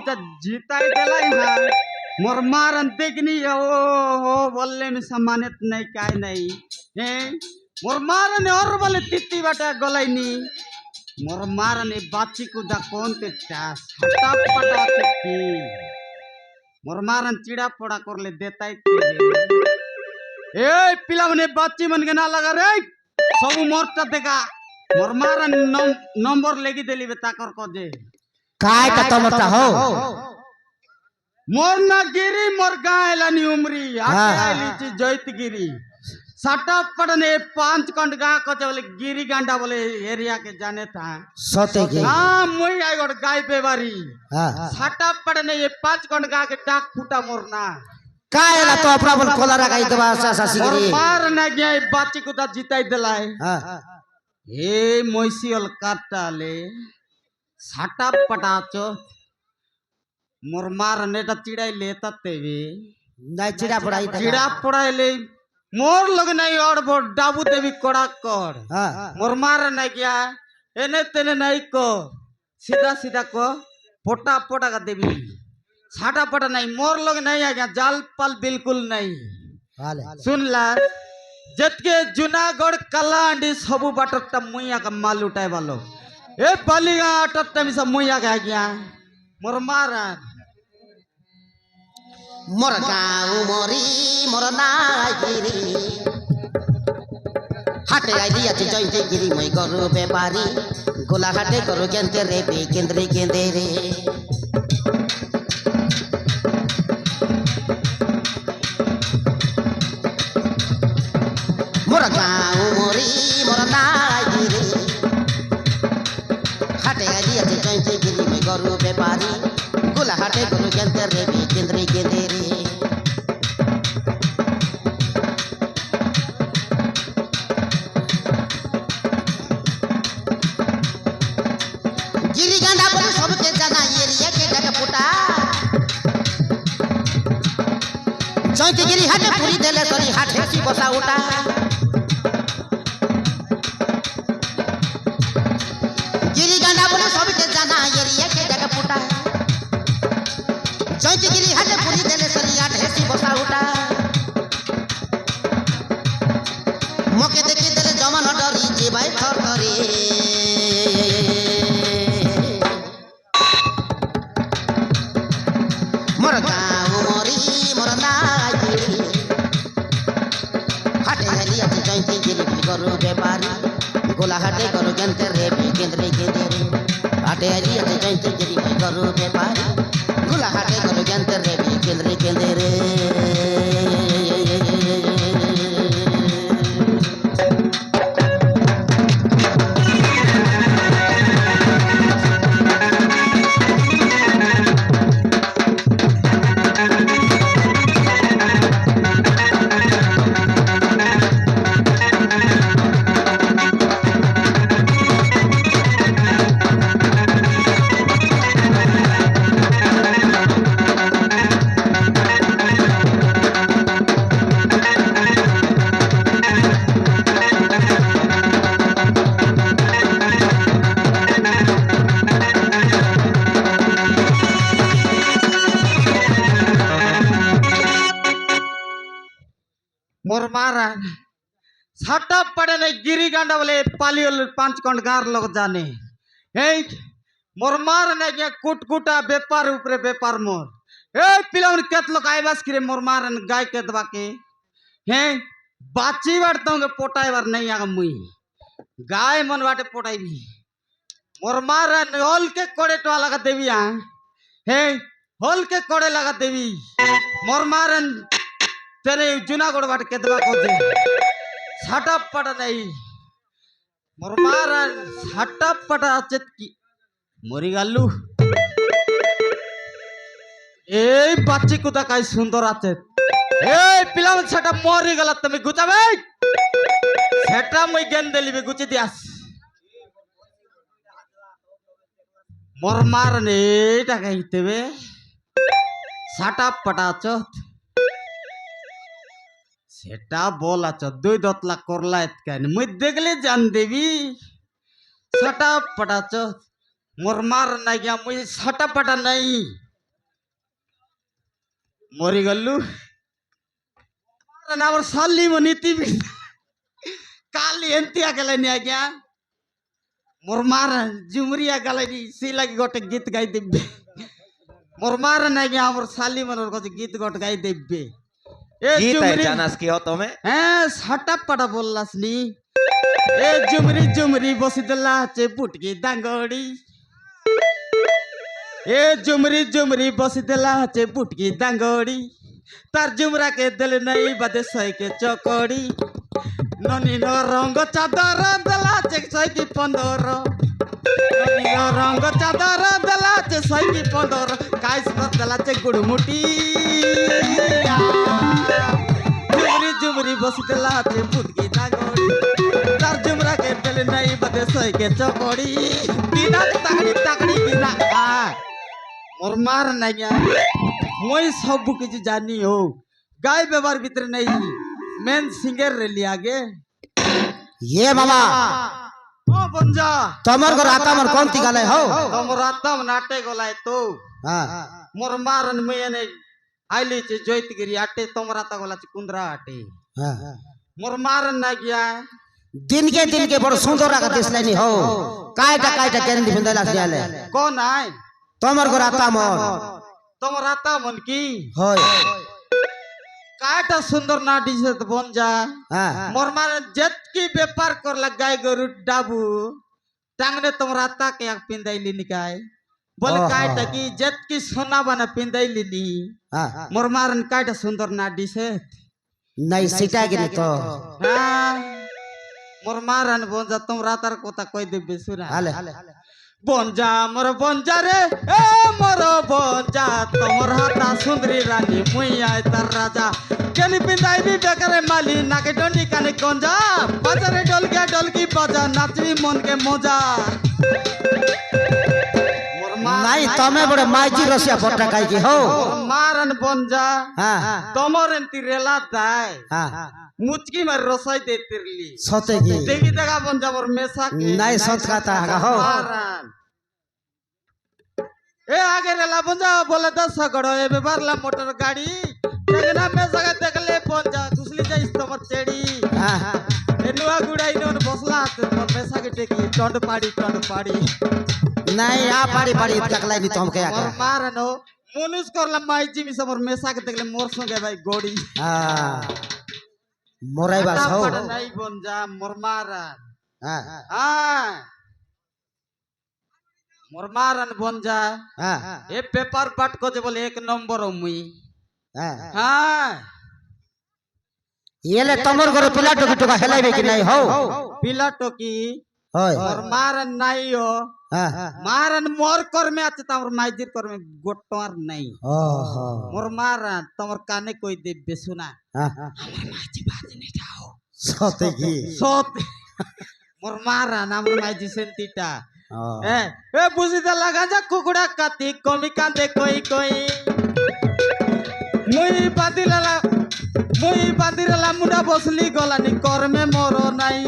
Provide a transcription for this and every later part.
को जीताई दिलाई हाँ मोर मारन देखनी ओ बोलले में सम्मानित नहीं काय नहीं हैं मोर मारन और बोले तित्ती बाटा गलाइनी मोर मारन बाची को दा कौन ते टास हटा पटा की मोर मारन चिड़ा पड़ा कर ले देता ए पिला मने बाची मन के ना लगा रे सब मोरटा देखा मोर मारन नंबर लेगी देली बेता कर को दे काय का तमता हो मोर ना गिरी मोर गायलानी उमरी आली ची जयतगिरी साटा पड़ने 5 कंड गा को बोले गिरी गांडा बोले एरिया के जाने था सोते के हां मुई आई गोड गाय पे बारी साटा पड़ने ये 5 कंड गा के डाक फूटा मोरना काय ला तो अपना बोल कोलारा गाई दबा सा सिगरी मार ना गया बाची को दा जिताई दिलाए ए मोइसियल काटाले साटा पटाचो मोर मार नेटा चिड़ाई लेता तेवे नहीं चिड़ा पड़ाई ले मोर लग नहीं और वो डाबू देवी कोड़ा कर मोर मार नहीं क्या एने तेने नहीं को सीधा सीधा को पोटा पोटा का देवी छाटा पटा नहीं मोर लग नहीं आ गया जाल पल बिल्कुल नहीं सुन ला जत के जूनागढ़ कलांडी सबू बाटटा मुइया का माल उठाए वालो ए बालिगा टट्टा में सब मुइया का गया मोर मारा मोर गाँव मोरी मोर नागिरी हाटे आइली आज जयते गिरी मैं गरु बेपारी गोला हाटे करू केंते रे बे केंद्रे रे मोर गाँव मोरी मोर नागिरी हाटे आइली आज जयते गिरी मैं गरु बेपारी गोला हाटे करू केंते रे बे केंद्रे रे गिरी गांडा पर सबके जाना एरिया के जगह फुटा जयते गिरी हाटे पूरी देले सरी हाटे सी बसा उठा गिरी गांडा पर सबके जाना एरिया के जगह फुटा जयते गिरी हाटे पूरी देले सरी हाटे सी बसा उठा मके देखी देले जमान डरी जे भाई थर करे मोर गाँव मोरी मोर नागिरी हाटे आइली आज जयते गिरी गरु बेपारी गोला हाटे करू केंते रे केंद्रे रे हाटे आइली आज जयते गिरी गरु बेपारी गोला हाटे करू केंते रे केंद्रे रे मोर मारा छाटा पड़े नहीं गिरी गांडा बोले पालियोल 5 कंड गार लोग जाने हे मोर मार नहीं गया कुटकुटा व्यापार ऊपरे व्यापार मोर ए पिलावन केत लोग आए बस करे मोर मारन गाय के दबा के हे बाची बाड़ता हूँ पोटाई बार नहीं आगा मुई गाय मन बाटे पोटाई भी मोर मारन होल के कोड़े टवा लगा देवी हे होल के कोड़े लगा देवी मोर मारन तेरे जूनागढ़ बाट के दबा को दे छाटा पटा नहीं मोर मारन छाटा पटा अचेत की मोरी गालू ए बाच्ची को ताकाई सुंदर आचेत ए पिलाव छाटा मोरी गला तमे गुचाबे छाटा মই गेन देली बे गुची दियास मोर मारन एटा कहितेबे छाटा पटा अचत सेटा बोला च दुई दतला करला एतकान मुई देखले जान देवी छाटा पटा च मोर मार ना गया मुई छाटा पटा नहीं মরিগলু আমার সাল্লি মনীতি কালি এন্তিয়া গেলেনি আজ্ঞা মোর মার ঝুমরিয়া গেলেনি সে লাগে গোটে গীত গাই দেবে মোর মার আজ্ঞা আমার সাল্লি মনের কাছে গীত গোটে গাই দেবে गीत है जानस की हो तुम्हें হ্যাঁ সাটা পাটা বললাস নি এ ঝুমরি ঝুমরি বসিদলা আছে পুটকি দাঙ্গড়ি এ ঝুমরি ঝুমরি বসিদলা আছে পুটকি দাঙ্গড়ি তার ঝুমরা কে দিল নাই বাদে সইকে চকড়ি ননি নো রঙ্গ চাদর দেলা আছে সইকি 15 ননি নো রঙ্গ চাদর দেলা আছে সইকি 15 কাইস দেলা আছে গুড়মুটি ঝুমরি ঝুমরি বসিদলা আছে পুটকি দাঙ্গড়ি তার ঝুমরা কে দিল নাই বাদে সইকে চকড়ি বিনা তাকড়ি তাকড়ি বিনা মোর মার নাইয়া মই সব কিছু জানি হো গাই ব্যবহার ভিতরে নেই মেন সিঙ্গার রেলি আগে ये मामा ও বঞ্জা तमर घर आता मन कौन ती गाले हो তোমর আত্ম নাটে গলায় তো हां মোর মারন মেনে আইলি চে জয়তগিরি আটে তোমর আতা গলা চে কুন্দ্রা আটে हां মোর মারন না গিয়া दिन के बड़ सुंदर आका दिसलेनी हो कायटा केंदी बिंदला दियाले কোন আই तमर घर आता मन তোমর আতা মন কি होय কাটা সুন্দর না দিছে তো বঞ্জা हां মোর মারে যেতকি ব্যাপার করলা গাই গরু ডাবু টাংনে তোমরা তাকে এক পিন্দাইলি নিকায় বলে কাইটা কি যেতকি সোনা বানা পিন্দাইলি নি हां মোর মারন কাইটা সুন্দর না দিছে नहीं सीटा गिरी तो হ্যাঁ মোর মারন বঞ্জা তোমরা তার কথা কই দেবে শুনা हाले বঞ্জা মোর বঞ্জা রে এ মোর বঞ্জা তোমার হাতা সুন্দরী রানী মুই আই তার রাজা কেনি পিন্দাইবি বেকারে মালি নাকে ডন্ডি কানে গঞ্জা বাজারে ডলকি বাজা নাচবি মনকে মজা মোর नहीं तमे बड़े माइजी रसिया पट्टा काई की हो মারন বঞ্জা हां তোমার এন্তি রেলা দাই हां মুচকি মার রসাই দে তিরলি सते की দেখি দেখা বঞ্জা মোর মেসা কে नहीं सत खाता है हो মারন এ আগে রেলা বঞ্জা বলে 10 গড় এ বেবারলা মোটর গাড়ি দেখনা মেসা কে দেখলে বঞ্জা ঘুসলি যাইস তোমার চেড়ি हां हां এ নুয়া গুড়াই নন বসলা তোর মেসা কে টেকি টন্ড পাড়ি नहीं आ पाड़ी पाड़ी तकलाई नहीं तुम के মোর आके মারনো মনুষ করলাম মাইজি মিস মোর মেসা কে দেখলে মোর সঙ্গে ভাই গড়ি हां मोराई बास हो পাড়া নাই বঞ্জা মোর মারান हां হ্যাঁ মোর মারান বঞ্জা हां এ পেপার পাট কজে বলে 1 নম্বর মুই हां হ্যাঁ ये ले तमर घर पिला टोका हेलाइबे कि नहीं हो পিলা টকি होय মোর মারান নাইও हां মারান মোর কর্মে আছে তোমার মাইজির কর্মে গোটর নাই ओहो মোর মারান তোমার কানে কই দেবে শোনা हां আমার মাঝি বাজনে যাও सते की সত মোর মারান আমার মাঝি সেন্তিটা ओ এ বুঝিতে লাগা যা কুকুড়া কাতি কমি কান্দে কই মুই বাঁধিলা মুন্ডা বসলি গলানি কর্মে মর নাই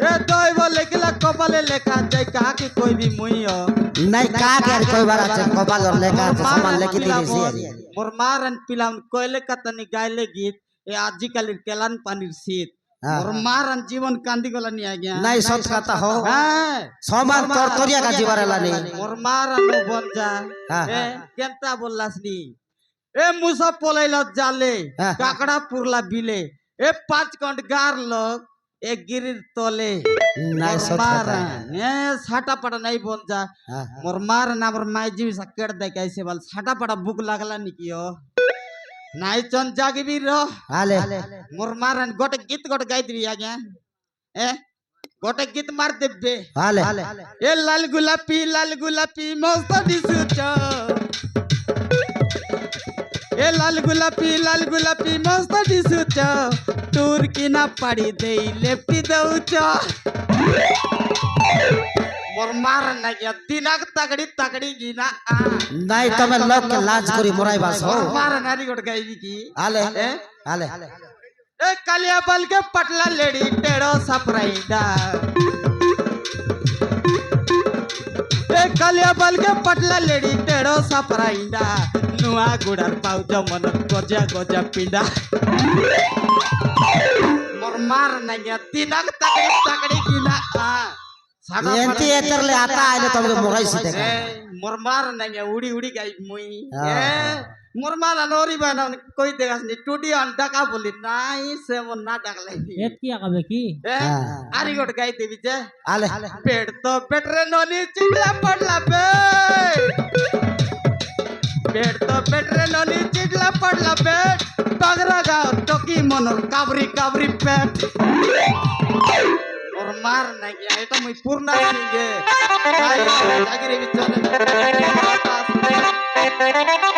এ দইব লেখিলা কপালে লেখা যাই কাকে কইবি মুইও नहीं का कर कोई बार अच्छा कपाल और लेका तो सामान लेके दी सी মোর মারান পিলাম কইলে কাতানি গাইলে গীত এ আজিকালির কেলান পানির শীত हाँ। মোর মারান জীবন কান্দি গলা নি আজ্ঞা नहीं सच खाता हो হ্যাঁ सामान तोर तोरिया का जीवारेला नहीं মোর মারান বঞ্জা हाँ। এ কেনতা বললাস নি এ মুসা পলাইলা জালে हाँ। কাকড়া পুরলা বিলে এ 5 কন্ড গার লোক এ গিরির তলে नहीं सच खाता এ ছাটা পাটা নাই বঞ্জা हां মোর মারান আমার মাইজি সাকেট দেখাইছে বল ছাটা পাটা বুক লাগলা নাকি ও নাই চন জাগবি র हाले মোর মারান গোটে গীত গোটে গাই দিবি আজ্ঞা এ গোটে গীত মার দেবে हाले এ লাল গোলাপি মস্ত দিসুচ এ লাল গোলাপি মস্ত দিসুচ তোর কিনা পাড়ি দেই লেপটি দউচ মোর মারান লাগিয়া দিনাক তাকড়ি গিনা नहीं तमे लोग के लाज करी मोराई बास हो মোর মারান আরি গোটে গাইবি কি हाले ए? हाले ए कालिया बल के पटला लेडी टेढ़ो सपराइडा ए कालिया बल के पटला लेडी टेढ़ो सपराइडा নুয়া গুড়ার পাউজ মনত গজা গজা পিন্ডা মোর মার নাই তিনাক তাকড়ি কিনা সাটা এনতি এতরলে আতা আইলে তোমাকে মোরাইছি দেখে মোর মার নাই উড়ি উড়ি গাই মুই হ্যাঁ। মোর মার নরি বানা কই দেখাস নি টুডি অন ডাকা বলি নাই সে মন না ডাকলাই এত কি আগাবে কি আরি গোট গাই দেবি যে আলে पेट तो पेट रे नोनी चिडला पडला बे पेट तो पेट रे नोनी चिडला पडला बे पगरा गाव टोकी मनोर काबरी काबरी पेट और मार नाही गया এটা মই পূর্ণ নিগে জাগিরে বিচরে